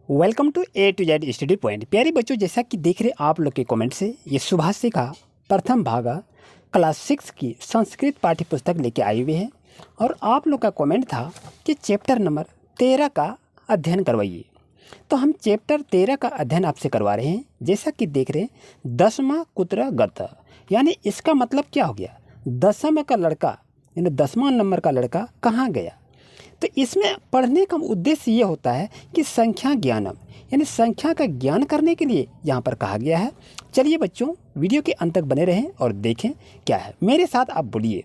Welcome to A to Z study point. प्यारे बच्चों, जैसा कि देख रहे आप लोग के कमेंट से ये सुभाषी का प्रथम भाग क्लास 6 की संस्कृत पाठ्य पुस्तक लेके आए हुए हैं और आप लोग का कमेंट था कि चैप्टर नंबर 13 का अध्ययन करवाइए। तो हम चैप्टर 13 का अध्ययन आपसे करवा रहे हैं। जैसा कि देख रहे हैं, दसवां कुत्र गत, यानी इसका मतलब क्या हो गया, दसम का लड़का यानी 10वां नंबर का लड़का कहाँ गया। तो इसमें पढ़ने का उद्देश्य ये होता है कि संख्या ज्ञानम यानी संख्या का ज्ञान करने के लिए यहाँ पर कहा गया है। चलिए बच्चों, वीडियो के अंत तक बने रहें और देखें क्या है। मेरे साथ आप बोलिए।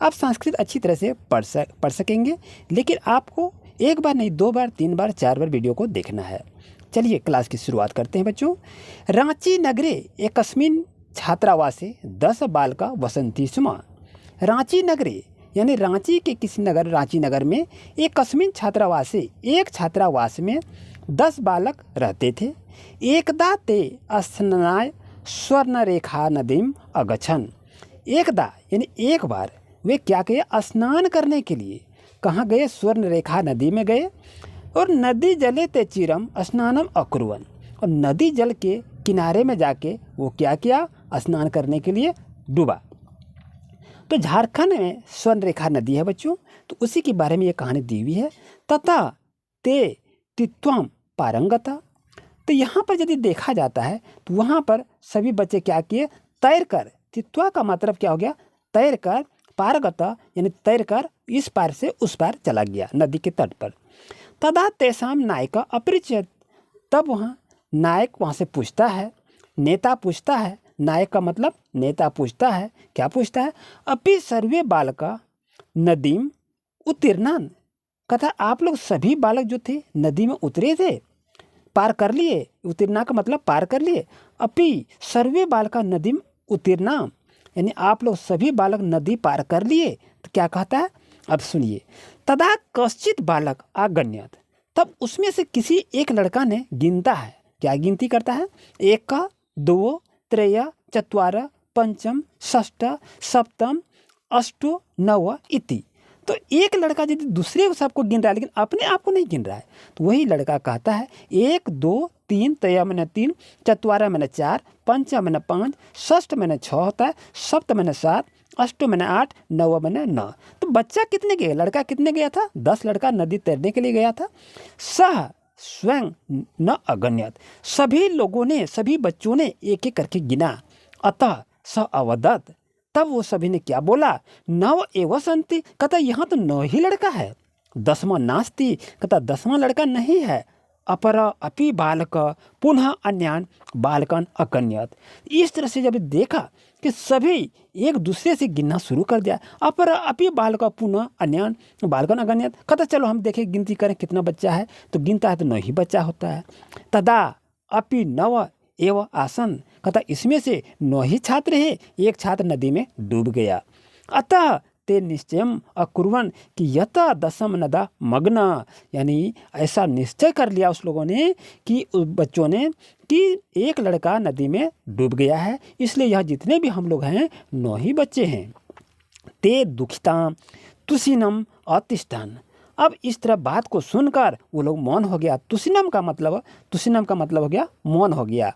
आप संस्कृत अच्छी तरह से पढ़ सकेंगे, लेकिन आपको एक बार नहीं, 2 बार, 3 बार, 4 बार वीडियो को देखना है। चलिए क्लास की शुरुआत करते हैं बच्चों। रांची नगरे एकस्मिन छात्रावासे 10 बालका वसंती स्म। रांची नगरे यानी रांची के किसी नगर, रांची नगर में एक कस्मिन छात्रावासे एक छात्रावास में 10 बालक रहते थे। एकदा ते स्नानाय स्वर्ण रेखा नदीम अगछन। एकदा यानी एक बार वे क्या किए, स्नान करने के लिए कहाँ गए, स्वर्ण रेखा नदी में गए। और नदी जले ते चिरम स्नानम अकुर्वन, और नदी जल के किनारे में जाके वो क्या किया, स्नान करने के लिए डूबा। तो झारखंड में स्वर्ण रेखा नदी है बच्चों, तो उसी के बारे में ये कहानी दी हुई है। तथा ते तित्वम पारंगता, तो यहाँ पर यदि देखा जाता है तो वहाँ पर सभी बच्चे क्या किए, तैर कर, तित्वा का मतलब क्या हो गया, तैर कर, पारगता यानी तैर कर इस पार से उस पार चला गया नदी के तट पर। तदा तेसाम नायका अपरिचित, तब वहाँ नायक वहाँ से पूछता है, नेता पूछता है, नायक का मतलब नेता पूछता है, क्या पूछता है, अपि सर्वे बालका नदीम उत्तीर्णान, कथा आप लोग सभी बालक जो थे नदी में उतरे थे, पार कर लिए। उत्तीर्णा का मतलब पार कर लिए। अपि सर्वे बालका नदीम उत्तीर्णा यानी आप लोग सभी बालक नदी पार कर लिए। तो क्या कहता है, अब सुनिए। तदा कश्चित बालक आगण्यत, तब उसमें से किसी एक लड़का ने गिनता है, क्या गिनती करता है, 1 2 3 4 5 6 7 8 9 इति। तो एक लड़का यदि दूसरे सबको गिन रहा है लेकिन अपने आप को नहीं गिन रहा है, तो वही लड़का कहता है 1 2 3 3 मैंने 3 4 मैंने 4 5 मैंने 5 6 मैंने 6 होता है, 7 मैंने 7 8 मैंने 8 9 मैंने 9। तो बच्चा कितने गया, लड़का कितने गया था, 10 लड़का नदी तैरने के लिए गया था। सह स्वयं न अगण्यत, सभी लोगों ने, सभी बच्चों ने एक एक करके गिना। अतः स अवदत, तब वो सभी ने क्या बोला, 9 एव संति, कहता यहाँ तो 9 ही लड़का है। 10वां नास्ति, कहता 10वां लड़का नहीं है। अपर अपि बालक पुनः अन्यान बालकन अकन्यत। इस तरह से जब देखा कि सभी एक दूसरे से गिनना शुरू कर दिया, अपर अपि बालक पुनः अन्यान बालकन अकन्यत, कहता चलो हम देखें, गिनती करें कितना बच्चा है। तो गिनता है तो 9 ही बच्चा होता है। तदा अपि 9 एवं आसन, कहता इसमें से 9 ही छात्र हैं, एक छात्र नदी में डूब गया। अतः ते निश्चयम अकुर्वन कि यथा 10 नदा मग्न, यानी ऐसा निश्चय कर लिया उस लोगों ने कि उस बच्चों ने कि एक लड़का नदी में डूब गया है, इसलिए यह जितने भी हम लोग हैं 9 ही बच्चे हैं। ते दुखिता तुसिनम अतिष्ठान, अब इस तरह बात को सुनकर वो लोग मौन हो गया। तुसिनम का मतलब हो गया मौन हो गया।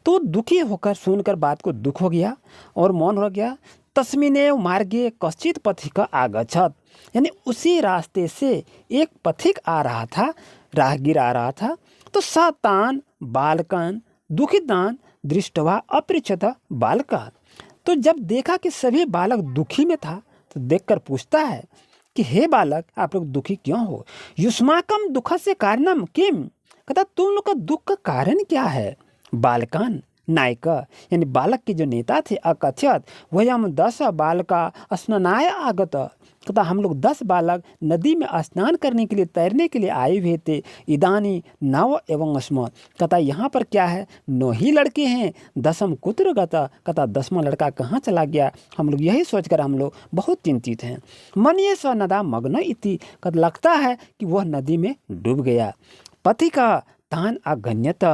तो दुखी होकर सुनकर बात को दुख हो गया और मौन हो गया। तस्मिनेव मार्गे कश्चित पथिक आगच्छत, यानी उसी रास्ते से एक पथिक आ रहा था, राहगीर आ रहा था। तो स तान बालकन दुखितान दृष्टवा अपृच्छत बालका, तो जब देखा कि सभी बालक दुखी में था तो देखकर पूछता है कि हे बालक, आप लोग दुखी क्यों हो। युष्माकम दुख से कारणम किम, कहता तुम लोग का दुख का कारण क्या है। बालकान नायक यानी बालक के जो नेता थे अकथ्यत वयम 10 बालका स्नानाय आगत, कहता हम लोग 10 बालक नदी में स्नान करने के लिए, तैरने के लिए आए हुए थे। इदानी 9 एवं स्म, कहता यहाँ पर क्या है, 9 ही लड़के हैं। 10म कुत्र गता, कहता 10वां लड़का कहाँ चला गया। हम लोग यही सोचकर हम लोग बहुत चिंतित हैं। मनिये स नदा मग्न इति, कहता लगता है कि वह नदी में डूब गया। पथिका तान अगण्यत,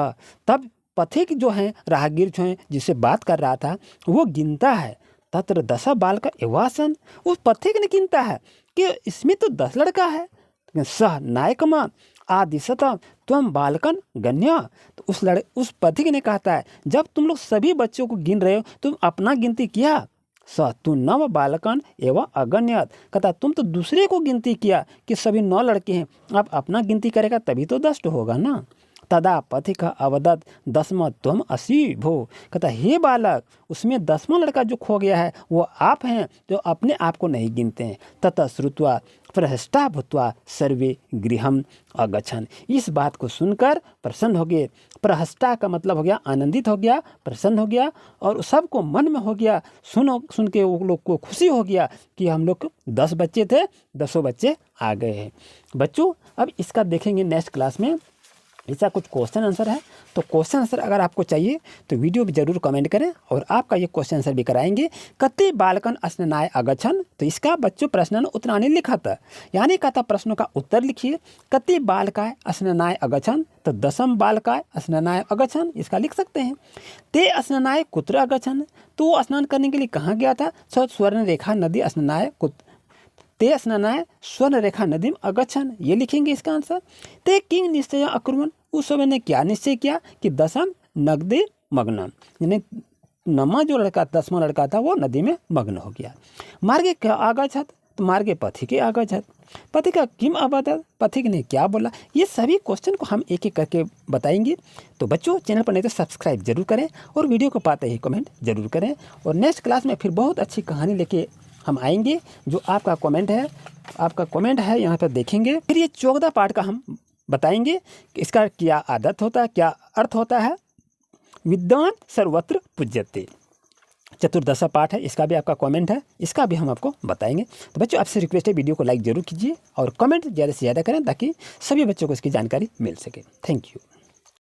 तब पथिक जो हैं, राहगीर जो हैं, जिससे बात कर रहा था, वो गिनता है। तत्र 10 बालका एवासन, उस पथिक ने गिनता है कि इसमें तो 10 लड़का है। सह नायकमा आदिशत त्वम बालकन गण्य। तो उस पथिक ने कहता है, जब तुम लोग सभी बच्चों को गिन रहे हो तुम अपना गिनती किया? स तू नव बालकन एवं अगण्यत, कहता तुम तो दूसरे को गिनती किया कि सभी 9 लड़के हैं, अब अपना गिनती करेगा तभी तो 10 होगा ना। तदा पथिक अवदत 10वां त्वम असि भो, कहता हे बालक, उसमें 10वां लड़का जो खो गया है वो आप हैं जो अपने आप को नहीं गिनते हैं। ततः श्रुत्वा प्रहष्टा भूत्वा सर्वे गृहम अगच्छन्। इस बात को सुनकर प्रसन्न हो गए। प्रहष्टा का मतलब हो गया आनंदित हो गया, प्रसन्न हो गया, और सबको मन में हो गया, सुन के वो लोग को खुशी हो गया कि हम लोग 10 बच्चे थे, 10 बच्चे आ गए हैं। बच्चों अब इसका देखेंगे नेक्स्ट क्लास में, ऐसा कुछ क्वेश्चन आंसर है। तो क्वेश्चन आंसर अगर आपको चाहिए तो वीडियो भी जरूर कमेंट करें और आपका ये क्वेश्चन आंसर भी कराएंगे। कति बालकन स्नानाय अगच्छन्, तो इसका बच्चों प्रश्न उत्तराणी लिखा था, यानी कहता प्रश्नों का उत्तर लिखिए। कति बालकाय स्नानाय अगच्छन्, तो 10म बालकाय स्नानाय अगच्छन्, इसका लिख सकते हैं। ते स्नानाय कुत्र अगच्छन्, तो वो स्नान करने के लिए कहाँ गया था? स्वर्ण रेखा नदी स्नानाय ते स्नानाय स्वर्ण रेखा नदी अगच्छन्, ये लिखेंगे इसका आंसर। ते किंग निश्चय अकुर्वन्, उस समय ने क्या निश्चय किया कि 10म नगदे मग्न, यानी 9वां जो लड़का 10वां लड़का था वो नदी में मग्न हो गया। मार्गे क्या आगच्छत्, तो मार्गे पथिके आगच्छत्, पथिक किम अवदत्, पथिक ने क्या बोला। ये सभी क्वेश्चन को हम एक एक करके बताएंगे। तो बच्चों चैनल पर नहीं तो सब्सक्राइब जरूर करें और वीडियो को पाते ही कमेंट जरूर करें। और नेक्स्ट क्लास में फिर बहुत अच्छी कहानी लेके हम आएंगे। जो आपका कमेंट है यहाँ पर देखेंगे। फिर ये 14 पार्ट का हम बताएंगे कि इसका क्या आदत होता है, क्या अर्थ होता है। विद्वान सर्वत्र पूज्यते 14 पार्ट है, इसका भी आपका कमेंट है, इसका भी हम आपको बताएंगे। तो बच्चों आपसे रिक्वेस्ट है वीडियो को लाइक जरूर कीजिए और कमेंट ज़्यादा से ज़्यादा करें ताकि सभी बच्चों को इसकी जानकारी मिल सके। Thank you.